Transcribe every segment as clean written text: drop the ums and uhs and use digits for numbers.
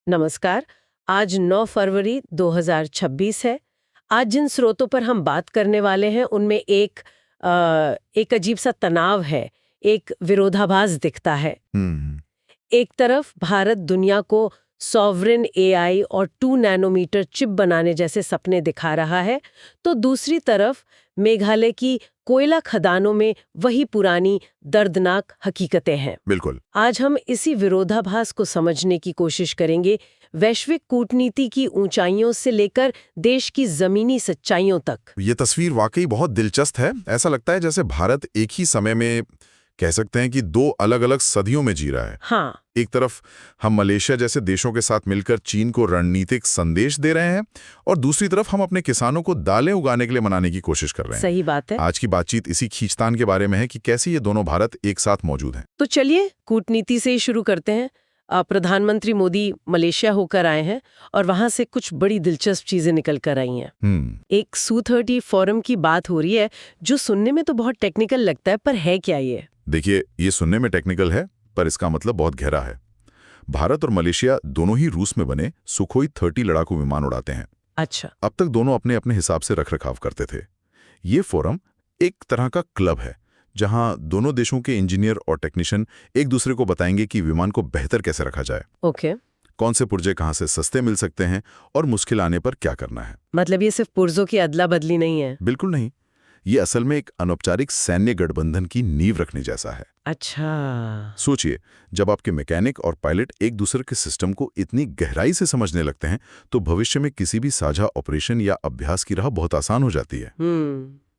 नमस्कार। आज 9 फरवरी 2026 है। आज जिन स्रोतों पर हम बात करने वाले हैं उनमें एक अजीब सा तनाव है, एक विरोधाभास दिखता है। हम्म। एक तरफ भारत दुनिया को सॉवरेन एआई और 2 नैनोमीटर चिप बनाने जैसे सपने दिखा रहा है, तो दूसरी तरफ मेघालय की कोयला खदानों में वही पुरानी दर्दनाक हकीकतें हैं। बिल्कुल। आज हम इसी विरोधाभास को समझने की कोशिश करेंगे, वैश्विक कूटनीति की ऊंचाइयों से लेकर देश की जमीनी सच्चाइयों तक। ये तस्वीर वाकई बहुत दिलचस्प है। ऐसा लगता है जैसे भारत एक ही समय में कह सकते हैं कि दो अलग अलग सदियों में जी रहा है। हाँ, एक तरफ हम मलेशिया जैसे देशों के साथ मिलकर चीन को रणनीतिक संदेश दे रहे हैं और दूसरी तरफ हम अपने किसानों को दालें उगाने के लिए मनाने की कोशिश कर रहे हैं। सही बात है। आज की बातचीत इसी खींचतान के बारे में है कि कैसे ये दोनों भारत एक साथ मौजूद हैं। तो चलिए कूटनीति से ही शुरू करते हैं। प्रधानमंत्री मोदी मलेशिया होकर आए हैं और वहां से कुछ बड़ी दिलचस्प चीजें निकल कर आई हैं। एक सू-30 फोरम की बात हो रही है, जो सुनने में तो बहुत टेक्निकल लगता है, पर है क्या ये? देखिए, ये सुनने में टेक्निकल है, पर इसका मतलब बहुत गहरा है। भारत और मलेशिया दोनों ही रूस में बने सुखोई 30 लड़ाकू विमान उड़ाते हैं। अच्छा। अब तक दोनों अपने अपने हिसाब से रखरखाव करते थे। ये फोरम एक तरह का क्लब है, जहां दोनों देशों के इंजीनियर और टेक्नीशियन एक दूसरे को बताएंगे कि विमान को बेहतर कैसे रखा जाए, ओके। कौन से पुर्जे कहां से सस्ते मिल सकते हैं और मुश्किल आने पर क्या करना है। मतलब ये सिर्फ पुर्जों की अदला बदली नहीं है? बिल्कुल नहीं, ये असल में एक अनौपचारिक सैन्य गठबंधन की नींव रखने जैसा है। अच्छा। सोचिए, जब आपके मैकेनिक और पायलट एक दूसरे के सिस्टम को इतनी गहराई से समझने लगते हैं, तो भविष्य में किसी भी साझा ऑपरेशन या अभ्यास की राह बहुत आसान हो जाती है।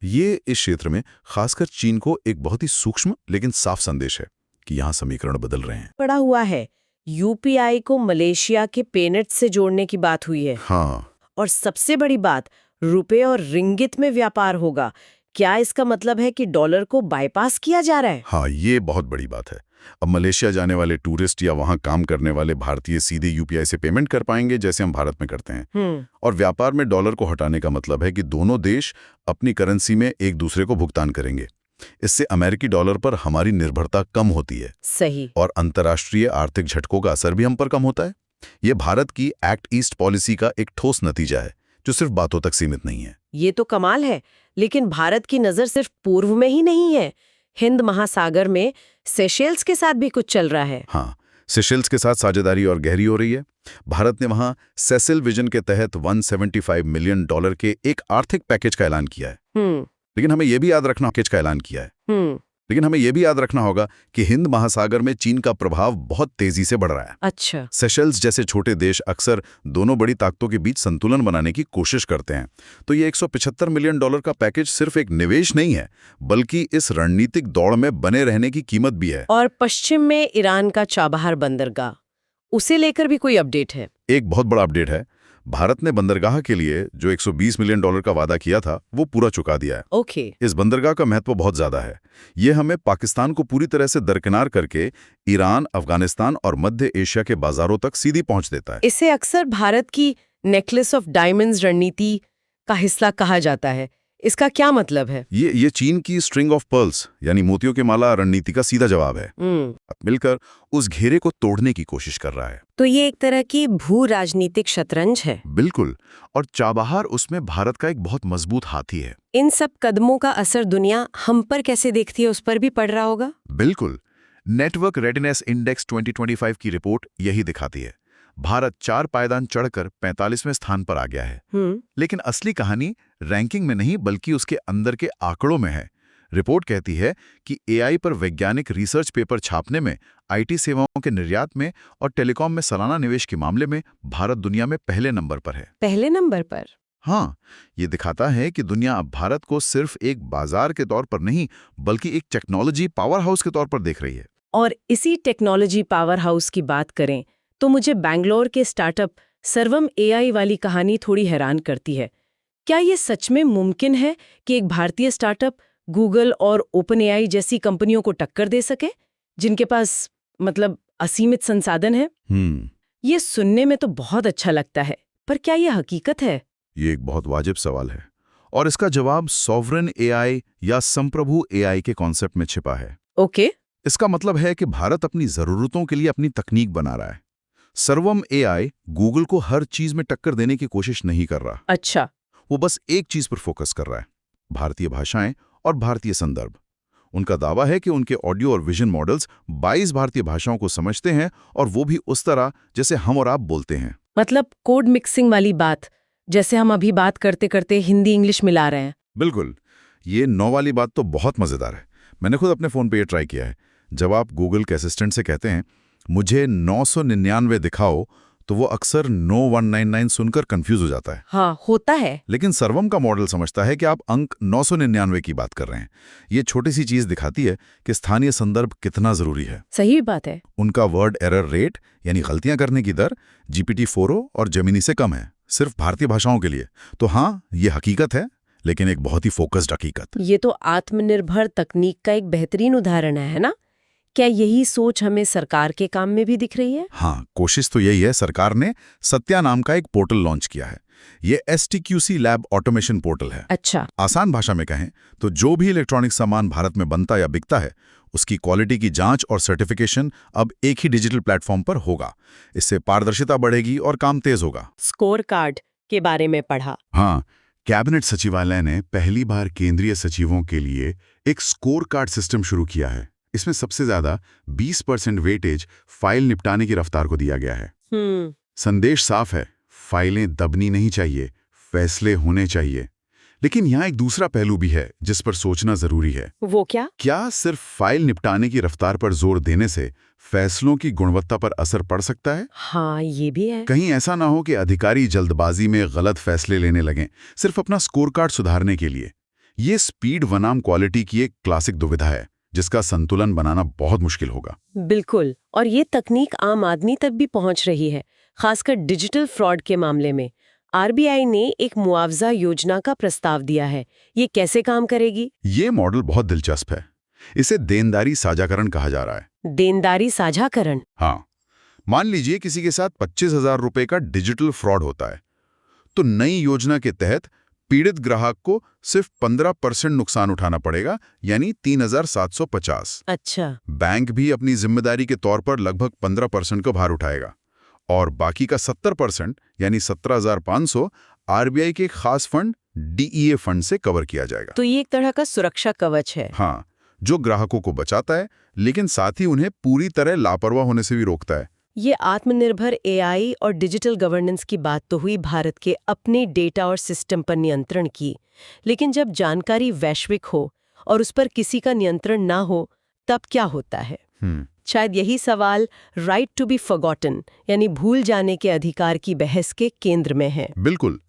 ये इस क्षेत्र में खासकर चीन को एक बहुत ही सूक्ष्म लेकिन साफ संदेश है कि यहाँ समीकरण बदल रहे हैं। पड़ा हुआ है, यूपीआई को मलेशिया के पेनेट से जोड़ने की बात हुई है। हाँ, और सबसे बड़ी बात, रुपए और रिंगित में व्यापार होगा। क्या इसका मतलब है कि डॉलर को बाईपास किया जा रहा है? हाँ, ये बहुत बड़ी बात है। अब मलेशिया जाने वाले टूरिस्ट या वहाँ काम करने वाले भारतीय सीधे यूपीआई से पेमेंट कर पाएंगे, जैसे हम भारत में करते हैं। और व्यापार में डॉलर को हटाने का मतलब है कि दोनों देश अपनी करेंसी में एक दूसरे को भुगतान करेंगे। इससे अमेरिकी डॉलर पर हमारी निर्भरता कम होती है। सही। और अंतर्राष्ट्रीय आर्थिक झटकों का असर भी हम पर कम होता है। ये भारत की एक्ट ईस्ट पॉलिसी का एक ठोस नतीजा है, जो सिर्फ बातों तक सीमित नहीं है। ये तो कमाल है, लेकिन भारत की नजर सिर्फ पूर्व में ही नहीं है। हिंद महासागर में सेशेल्स के साथ भी कुछ चल रहा है। हाँ, सेशेल्स के साथ साझेदारी और गहरी हो रही है। भारत ने वहां सेसिल विजन के तहत $175 मिलियन के एक आर्थिक पैकेज का ऐलान किया है। लेकिन हमें यह भी याद रखना होगा कि हिंद महासागर में चीन का प्रभाव बहुत तेजी से बढ़ रहा है। अच्छा। सेशेल्स जैसे छोटे देश अक्सर दोनों बड़ी ताकतों के बीच संतुलन बनाने की कोशिश करते हैं। तो ये $175 मिलियन का पैकेज सिर्फ एक निवेश नहीं है, बल्कि इस रणनीतिक दौड़ में बने रहने की कीमत भी है। और पश्चिम में ईरान का चाबहार बंदरगाह, उसे लेकर भी कोई अपडेट है? एक बहुत बड़ा अपडेट है। भारत ने बंदरगाह के लिए जो $120 मिलियन का वादा किया था, वो पूरा चुका दिया है। ओके। इस बंदरगाह का महत्व बहुत ज्यादा है। ये हमें पाकिस्तान को पूरी तरह से दरकिनार करके ईरान, अफगानिस्तान और मध्य एशिया के बाजारों तक सीधी पहुंच देता है। इसे अक्सर भारत की नेकलेस ऑफ डायमंड्स रणनीति का हिस्सा कहा जाता है। इसका क्या मतलब है? ये चीन की स्ट्रिंग ऑफ पर्ल्स यानी मोतियों की माला रणनीति का सीधा जवाब है। मिलकर उस घेरे को तोड़ने की कोशिश कर रहा है। तो ये एक तरह की भू राजनीतिक शतरंज है। बिल्कुल। और चाबहार उसमें भारत का एक बहुत मजबूत हाथी है। इन सब कदमों का असर दुनिया हम पर कैसे देखती है, उस पर भी पड़ रहा होगा। बिल्कुल। नेटवर्क रेडिनेस इंडेक्स 2025 की रिपोर्ट यही दिखाती है। भारत 4 पायदान चढ़कर 45वें स्थान पर आ गया है। लेकिन असली कहानी रैंकिंग में नहीं, बल्कि उसके अंदर के आंकड़ों में है। रिपोर्ट कहती है कि एआई पर वैज्ञानिक रिसर्च पेपर छापने में, आईटी सेवाओं के निर्यात में और टेलीकॉम में सालाना निवेश के मामले में भारत दुनिया में पहले नंबर पर है। पहले नंबर पर? हाँ, ये दिखाता है कि दुनिया अब भारत को सिर्फ एक बाजार के तौर पर नहीं, बल्कि एक टेक्नोलॉजी पावर हाउस के तौर पर देख रही है। और इसी टेक्नोलॉजी पावर हाउस की बात करें तो मुझे बैंगलोर के स्टार्टअप सर्वम एआई वाली कहानी थोड़ी हैरान करती है। क्या ये सच में मुमकिन है कि एक भारतीय स्टार्टअप गूगल और ओपन एआई जैसी कंपनियों को टक्कर दे सके, जिनके पास मतलब असीमित संसाधन है? ये सुनने में तो बहुत अच्छा लगता है, पर क्या ये हकीकत है? ये एक बहुत वाजिब सवाल है, और इसका जवाब सॉवरेन एआई या संप्रभु एआई के कॉन्सेप्ट में छिपा है। ओके। इसका मतलब है कि भारत अपनी जरूरतों के लिए अपनी तकनीक बना रहा है। सर्वम एआई गूगल को हर चीज में टक्कर देने की कोशिश नहीं कर रहा। अच्छा। वो बस एक चीज पर फोकस कर रहा है, भारतीय भाषाएं और भारतीय संदर्भ। उनका दावा है कि उनके ऑडियो और विजन मॉडल्स 22 भारतीय भाषाओं को समझते हैं, और वो भी उस तरह जैसे हम और आप बोलते हैं। मतलब कोड मिक्सिंग वाली बात, जैसे हम अभी बात करते करते हिंदी इंग्लिश मिला रहे हैं। बिल्कुल। ये 9 वाली बात तो बहुत मजेदार है। मैंने खुद अपने फोन पे ये ट्राई किया है। जब आप गूगल के असिस्टेंट से कहते हैं मुझे 999 दिखाओ, तो वो अक्सर 9199 सुनकर कंफ्यूज हो जाता है। हाँ, होता है। लेकिन सर्वम का मॉडल समझता है कि आप अंक 999 की बात कर रहे हैं। ये छोटी सी चीज दिखाती है कि स्थानीय संदर्भ कितना जरूरी है। सही बात है। उनका वर्ड एरर रेट यानी गलतियां करने की दर GPT-4o और जेमिनी से कम है, सिर्फ भारतीय भाषाओं के लिए। तो हाँ, ये हकीकत है, लेकिन एक बहुत ही फोकस्ड हकीकत। ये तो आत्मनिर्भर तकनीक का एक बेहतरीन उदाहरण है ना? क्या यही सोच हमें सरकार के काम में भी दिख रही है? हाँ, कोशिश तो यही है। सरकार ने सत्या नाम का एक पोर्टल लॉन्च किया है। ये STQC लैब ऑटोमेशन पोर्टल है। अच्छा। आसान भाषा में कहें तो जो भी इलेक्ट्रॉनिक सामान भारत में बनता या बिकता है, उसकी क्वालिटी की जांच और सर्टिफिकेशन अब एक ही डिजिटल प्लेटफॉर्म पर होगा। इससे पारदर्शिता बढ़ेगी और काम तेज होगा। स्कोर कार्ड के बारे में पढ़ा। हाँ, कैबिनेट सचिवालय ने पहली बार केंद्रीय सचिवों के लिए एक स्कोर कार्ड सिस्टम शुरू किया है। इसमें सबसे ज्यादा 20% वेटेज फाइल निपटाने की रफ्तार को दिया गया है। संदेश साफ है, फाइलें दबनी नहीं चाहिए, फैसले होने चाहिए। लेकिन यहाँ एक दूसरा पहलू भी है जिस पर सोचना जरूरी है। वो क्या? क्या सिर्फ फाइल निपटाने की रफ्तार पर जोर देने से फैसलों की गुणवत्ता पर असर पड़ सकता है? हाँ, ये भी है। कहीं ऐसा ना हो कि अधिकारी जल्दबाजी में गलत फैसले लेने लगें सिर्फ अपना स्कोर कार्ड सुधारने के लिए। ये स्पीड बनाम क्वालिटी की एक क्लासिक दुविधा है जिसका संतुलन बनाना बहुत मुश्किल होगा। बिल्कुल। और ये तकनीक आम आदमी तक भी पहुंच रही है, खासकर डिजिटल फ्रॉड के मामले में। RBI ने एक मुआवजा योजना का प्रस्ताव दिया है। ये कैसे काम करेगी? ये मॉडल बहुत दिलचस्प है। इसे देनदारी साझाकरण कहा जा रहा है। देनदारी साझाकरण? हाँ, मान लीजिए किसी के साथ 25,000 रुपए का डिजिटल फ्रॉड होता है, तो नई योजना के तहत पीड़ित ग्राहक को सिर्फ 15% नुकसान उठाना पड़ेगा, यानी 3,750। अच्छा। बैंक भी अपनी जिम्मेदारी के तौर पर लगभग 15% का भार उठाएगा, और बाकी का 70% यानी 17,500 RBI के खास फंड DEA फंड से कवर किया जाएगा। तो ये एक तरह का सुरक्षा कवच है। हाँ, जो ग्राहकों को बचाता है, लेकिन साथ ही उन्हें पूरी तरह लापरवाह होने से भी रोकता है। ये आत्मनिर्भर AI और डिजिटल गवर्नेंस की बात तो हुई भारत के अपने डेटा और सिस्टम पर नियंत्रण की। लेकिन जब जानकारी वैश्विक हो और उस पर किसी का नियंत्रण ना हो, तब क्या होता है? शायद यही सवाल राइट टू बी फॉरगॉटन यानी भूल जाने के अधिकार की बहस के केंद्र में है। बिल्कुल।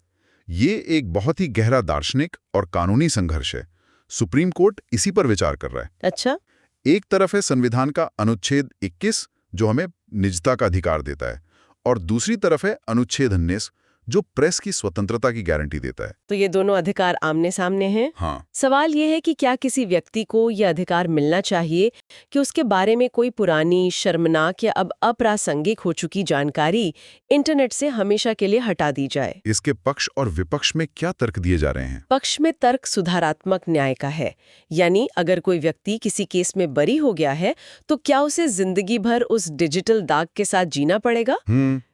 ये एक बहुत ही गहरा दार्शनिक और कानूनी संघर्ष है। सुप्रीम कोर्ट इसी पर विचार कर रहा है। अच्छा। एक तरफ है संविधान का अनुच्छेद 21 जो हमें निजता का अधिकार देता है, और दूसरी तरफ है अनुच्छेद 19 जो प्रेस की स्वतंत्रता की गारंटी देता है। तो ये दोनों अधिकार आमने सामने हैं। हाँ। सवाल ये है कि क्या किसी व्यक्ति को यह अधिकार मिलना चाहिए कि उसके बारे में कोई पुरानी, शर्मनाक या अब अप्रासंगिक हो चुकी जानकारी इंटरनेट से हमेशा के लिए हटा दी जाए? इसके पक्ष और विपक्ष में क्या तर्क दिए जा रहे हैं? पक्ष में तर्क सुधारात्मक न्याय का है, यानी अगर कोई व्यक्ति किसी केस में बरी हो गया है तो क्या उसे जिंदगी भर उस डिजिटल दाग के साथ जीना पड़ेगा?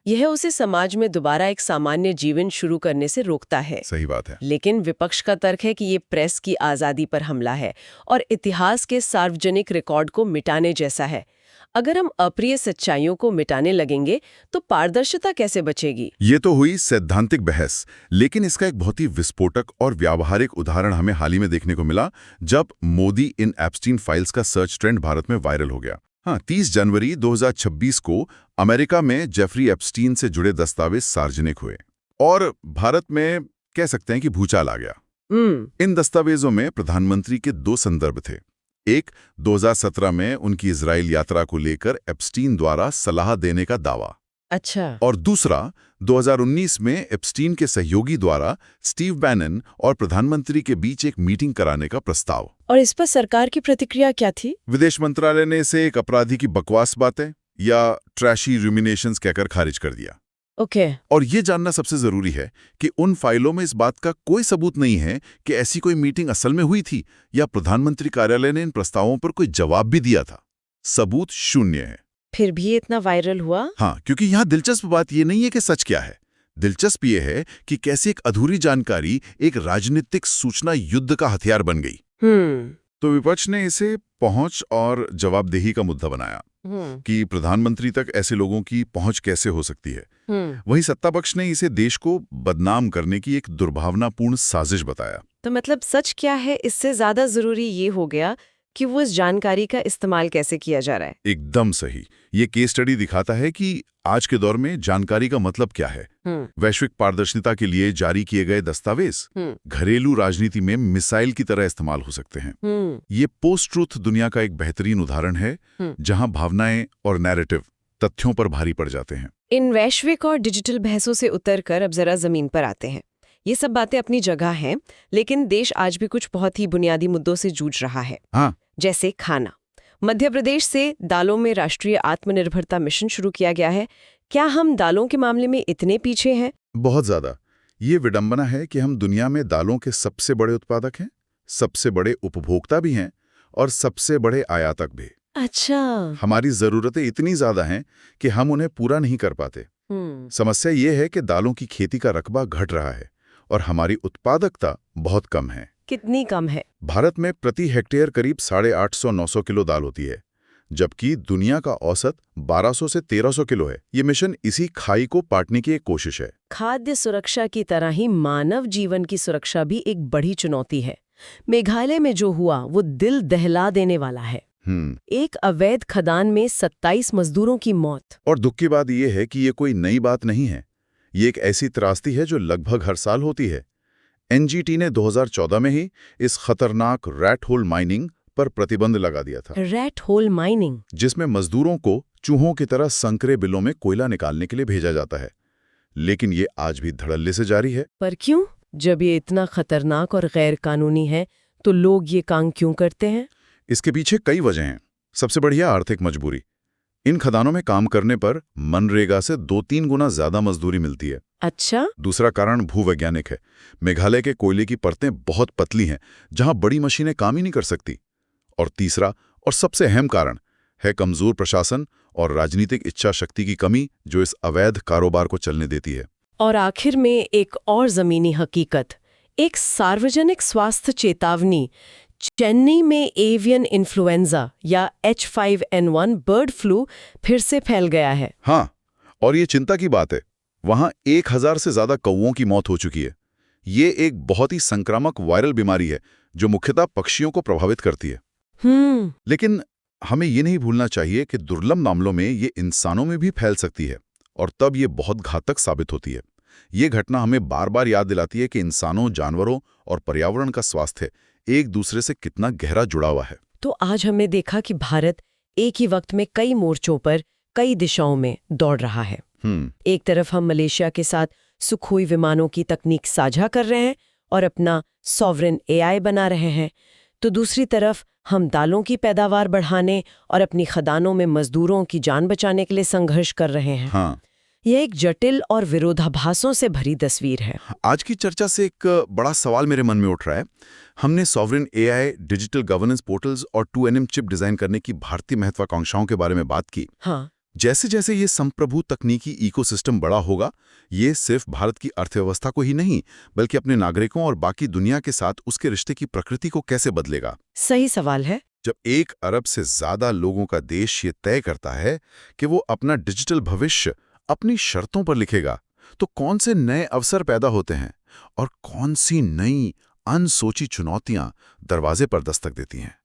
यह उसे समाज में दोबारा एक सामान्य जीवन शुरू करने से रोकता है। सही बात है। लेकिन विपक्ष का तर्क है कि ये प्रेस की आजादी पर हमला है और इतिहास के सार्वजनिक रिकॉर्ड को मिटाने जैसा है। अगर हम अप्रिय सच्चाइयों को मिटाने लगेंगे तो पारदर्शिता कैसे बचेगी? ये तो हुई सैद्धांतिक बहस, लेकिन इसका एक बहुत ही विस्फोटक और व्यावहारिक उदाहरण हमें हाल ही में देखने को मिला जब मोदी इन एप्स्टीन फाइल्स का सर्च ट्रेंड भारत में वायरल हो गया। हाँ, 30 जनवरी 2026 को अमेरिका में जेफरी एप्स्टीन से जुड़े दस्तावेज सार्वजनिक हुए और भारत में कह सकते हैं कि भूचाल आ गया। इन दस्तावेजों में प्रधानमंत्री के 2 संदर्भ थे। एक 2017 में उनकी इजराइल यात्रा को लेकर एप्स्टीन द्वारा सलाह देने का दावा। अच्छा। और दूसरा 2019 में एप्स्टीन के सहयोगी द्वारा स्टीव बैनन और प्रधानमंत्री के बीच एक मीटिंग कराने का प्रस्ताव। और इस पर सरकार की प्रतिक्रिया क्या थी? विदेश मंत्रालय ने इसे एक अपराधी की बकवास बातें या ट्रैशी रूमिनेशंस कहकर खारिज कर दिया। ओके। और ये जानना सबसे जरूरी है कि उन फाइलों में इस बात का कोई सबूत नहीं है कि ऐसी कोई मीटिंग असल में हुई थी या प्रधानमंत्री कार्यालय ने इन प्रस्तावों पर कोई जवाब भी दिया था। सबूत शून्य है। फिर भी ये इतना वायरल हुआ? हाँ, क्योंकि यहाँ दिलचस्प बात ये नहीं है कि सच क्या है। दिलचस्प ये है कि कैसे एक अधूरी जानकारी एक राजनीतिक सूचना युद्ध का हथियार बन गई। तो विपक्ष ने इसे पहुंच और जवाबदेही का मुद्दा बनाया कि प्रधानमंत्री तक ऐसे लोगों की पहुंच कैसे हो सकती है। वहीं सत्ता पक्ष ने इसे देश को बदनाम करने की एक दुर्भावनापूर्ण साजिश बताया। तो मतलब सच क्या है, इससे ज्यादा जरूरी ये हो गया कि वो इस जानकारी का इस्तेमाल कैसे किया जा रहा है। एकदम सही। ये केस स्टडी दिखाता है कि आज के दौर में जानकारी का मतलब क्या है। वैश्विक पारदर्शिता के लिए जारी किए गए दस्तावेज घरेलू राजनीति में मिसाइल की तरह इस्तेमाल हो सकते हैं। ये पोस्ट ट्रूथ दुनिया का एक बेहतरीन उदाहरण है जहां भावनाएं और नैरेटिव तथ्यों पर भारी पड़ जाते हैं। इन वैश्विक और डिजिटल बहसों से उतरकर अब जरा जमीन पर आते हैं। ये सब बातें अपनी जगह हैं, लेकिन देश आज भी कुछ बहुत ही बुनियादी मुद्दों से जूझ रहा है। जैसे खाना। मध्य प्रदेश से दालों में राष्ट्रीय आत्मनिर्भरता मिशन शुरू किया गया है। क्या हम दालों के मामले में इतने पीछे हैं? बहुत ज्यादा। ये विडंबना है कि हम दुनिया में दालों के सबसे बड़े उत्पादक हैं, सबसे बड़े उपभोक्ता भी हैं और सबसे बड़े आयातक भी। अच्छा। हमारी जरूरतें इतनी ज्यादा हैं कि हम उन्हें पूरा नहीं कर पाते। समस्या ये है कि दालों की खेती का रकबा घट रहा है और हमारी उत्पादकता बहुत कम है। कितनी कम है? भारत में प्रति हेक्टेयर करीब 850-900 किलो दाल होती है, जबकि दुनिया का औसत 1200 से 1300 किलो है। ये मिशन इसी खाई को पाटने की एक कोशिश है। खाद्य सुरक्षा की तरह ही मानव जीवन की सुरक्षा भी एक बड़ी चुनौती है। मेघालय में जो हुआ वो दिल दहला देने वाला है। एक अवैध खदान में 27 मजदूरों की मौत। और दुख की बात यह है कि ये कोई नई बात नहीं है। ये एक ऐसी त्रासदी है जो लगभग हर साल होती है। एनजीटी ने 2014 में ही इस खतरनाक रैट होल माइनिंग पर प्रतिबंध लगा दिया था। रैट होल माइनिंग, जिसमें मजदूरों को चूहों की तरह संकरे बिलों में कोयला निकालने के लिए भेजा जाता है। लेकिन ये आज भी धड़ल्ले से जारी है। पर क्यों? जब ये इतना खतरनाक और गैर कानूनी है तो लोग ये काम क्यों करते हैं? इसके पीछे कई वजह हैं। सबसे बढ़िया आर्थिक मजबूरी। इन खदानों में काम करने पर मनरेगा से 2-3 गुना ज्यादा मजदूरी मिलती है। अच्छा। दूसरा कारण भूवैज्ञानिक है। मेघालय के कोयले की परतें बहुत पतली हैं, जहां बड़ी मशीनें काम ही नहीं कर सकती। और तीसरा और सबसे अहम कारण है कमजोर प्रशासन और राजनीतिक इच्छा शक्ति की कमी, जो इस अवैध कारोबार को चलने देती है। और आखिर में एक और जमीनी हकीकत, एक सार्वजनिक स्वास्थ्य चेतावनी। चेन्नई में एवियन इन्फ्लुएंजा या H5N1 बर्ड फ्लू फिर से फैल गया है। हाँ, और ये चिंता की बात है। वहां 1000 से ज्यादा कौवों की मौत हो चुकी है। ये एक बहुत ही संक्रामक वायरल बीमारी है जो मुख्यतः पक्षियों को प्रभावित करती है। लेकिन हमें ये नहीं भूलना चाहिए कि दुर्लभ मामलों में ये इंसानों में भी फैल सकती है और तब ये बहुत घातक साबित होती है। ये घटना हमें बार बार याद दिलाती है कि इंसानों, जानवरों और पर्यावरण का स्वास्थ्य एक दूसरे से कितना गहरा जुड़ा हुआ है। तो आज हमने देखा कि भारत एक ही वक्त में कई मोर्चों पर कई दिशाओं में दौड़ रहा है। एक तरफ हम मलेशिया के साथ सुखोई विमानों की तकनीक साझा कर रहे हैं और अपना सॉवरेन AI बना रहे हैं, तो दूसरी तरफ हम दालों की पैदावार बढ़ाने और अपनी खदानों में मजदूरों की जान बचाने के लिए संघर्ष कर रहे हैं। यह एक जटिल और विरोधाभासों से भरी तस्वीर है। आज की चर्चा से एक बड़ा सवाल मेरे मन में उठ रहा है। हमने sovereign AI, digital governance portals और 2nm चिप डिजाइन करने की भारतीय महत्वाकांक्षाओं के बारे में बात की। जैसे जैसे ये संप्रभु तकनीकी इकोसिस्टम बड़ा होगा, ये सिर्फ भारत की अर्थव्यवस्था को ही नहीं बल्कि अपने नागरिकों और बाकी दुनिया के साथ उसके रिश्ते की प्रकृति को कैसे बदलेगा? सही सवाल है। जब 1 अरब से ज्यादा लोगों का देश ये तय करता है कि वो अपना डिजिटल भविष्य अपनी शर्तों पर लिखेगा, तो कौन से नए अवसर पैदा होते हैं और कौन सी नई अनसोची चुनौतियां दरवाजे पर दस्तक देती हैं?